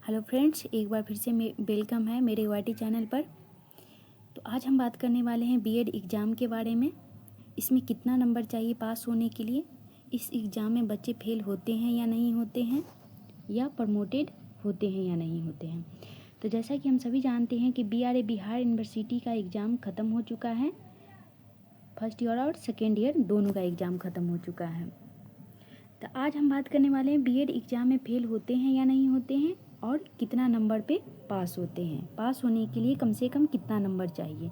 Hello friends, एक बार फिर से वेलकम है मेरे वाईटी चैनल पर। तो आज हम बात करने वाले हैं बीएड एग्ज़ाम के बारे में। इसमें कितना नंबर चाहिए पास होने के लिए, इस एग्ज़ाम में बच्चे फेल होते हैं या नहीं होते हैं, या प्रमोटेड होते हैं या नहीं होते हैं। तो जैसा कि हम सभी जानते हैं कि बीआरए बिहार यूनिवर्सिटी का एग्ज़ाम ख़त्म हो चुका है। फर्स्ट ईयर और सेकेंड ईयर दोनों का एग्ज़ाम ख़त्म हो चुका है। तो आज हम बात करने वाले हैं बीएड एग्ज़ाम में फेल होते हैं या नहीं होते हैं, और कितना नंबर पे पास होते हैं। पास होने के लिए कम से कम कितना नंबर चाहिए।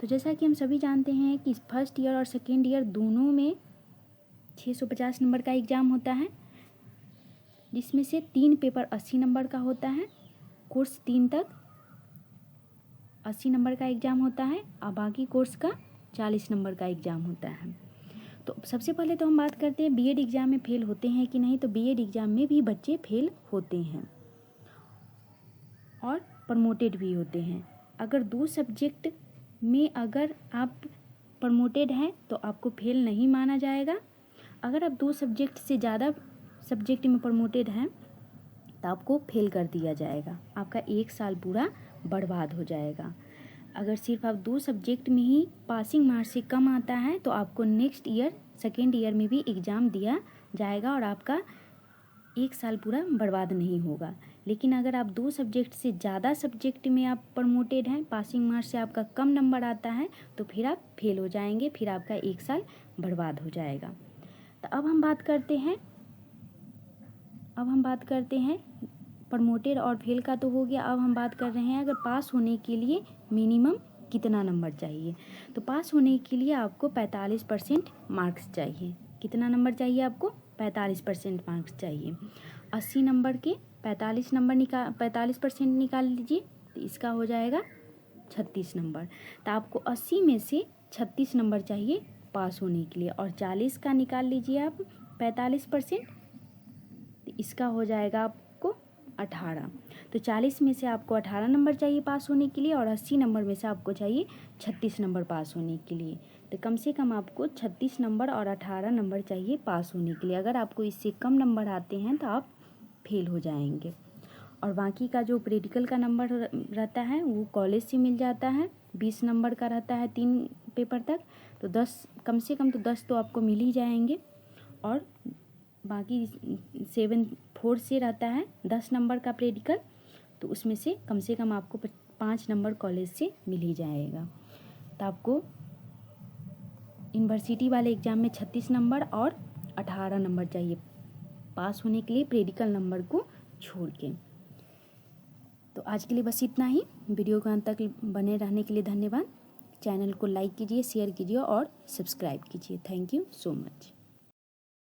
तो जैसा कि हम सभी जानते हैं कि फर्स्ट ईयर और सेकेंड ईयर दोनों में 650 नंबर का एग्ज़ाम होता है, जिसमें से 3 पेपर 80 नंबर का होता है। कोर्स 3 तक 80 नंबर का एग्ज़ाम होता है और बाकी कोर्स का 40 नंबर का एग्ज़ाम होता है। तो सबसे पहले तो हम बात करते हैं बीएड एग्ज़ाम में फेल होते हैं कि नहीं। तो बीएड एग्ज़ाम में भी बच्चे फेल होते हैं और प्रमोटेड भी होते हैं। अगर 2 सब्जेक्ट में अगर आप प्रमोटेड हैं तो आपको फेल नहीं माना जाएगा। अगर आप 2 सब्जेक्ट से ज़्यादा सब्जेक्ट में प्रमोटेड हैं तो आपको फेल कर दिया जाएगा। आपका 1 साल पूरा बर्बाद हो जाएगा। अगर सिर्फ आप 2 सब्जेक्ट में ही पासिंग मार्क्स से कम आता है तो आपको नेक्स्ट ईयर सेकेंड ईयर में भी एग्ज़ाम दिया जाएगा और आपका 1 साल पूरा बर्बाद नहीं होगा। लेकिन अगर आप 2 सब्जेक्ट से ज़्यादा सब्जेक्ट में आप प्रमोटेड हैं, पासिंग मार्क्स से आपका कम नंबर आता है, तो फिर आप फेल हो जाएंगे, फिर आपका 1 साल बर्बाद हो जाएगा। तो अब हम बात करते हैं प्रमोटेड और फेल का तो हो गया। अब हम बात कर रहे हैं अगर पास होने के लिए मिनिमम कितना नंबर चाहिए। तो पास होने के लिए आपको 45% मार्क्स चाहिए। कितना नंबर चाहिए आपको? 45% मार्क्स चाहिए। 80 नंबर के 45% निकाल लीजिए तो इसका हो जाएगा 36 नंबर। तो आपको 80 में से 36 नंबर चाहिए पास होने के लिए। और 40 का निकाल लीजिए आप 45%, तो इसका हो जाएगा आपको 18। तो 40 में से आपको 18 नंबर चाहिए पास होने के लिए, और 80 नंबर में से आपको चाहिए 36 नंबर पास होने के लिए। तो कम से कम आपको 36 नंबर और 18 नंबर चाहिए पास होने के लिए। अगर आपको इससे कम नंबर आते हैं तो आप फेल हो जाएंगे। और बाकी का जो प्रैक्टिकल का नंबर रहता है वो कॉलेज से मिल जाता है। 20 नंबर का रहता है 3 पेपर तक, तो 10 कम से कम तो 10 तो आपको मिल ही जाएंगे। और बाकी 7-4 से रहता है 10 नंबर का प्रैक्टिकल, तो उसमें से कम आपको 5 नंबर कॉलेज से मिल ही जाएगा। तो आपको यूनिवर्सिटी वाले एग्ज़ाम में 36 नंबर और 18 नंबर चाहिए पास होने के लिए, प्रैक्टिकल नंबर को छोड़ के। तो आज के लिए बस इतना ही। वीडियो को अंत तक बने रहने के लिए धन्यवाद। चैनल को लाइक कीजिए, शेयर कीजिए और सब्सक्राइब कीजिए। Thank you so much.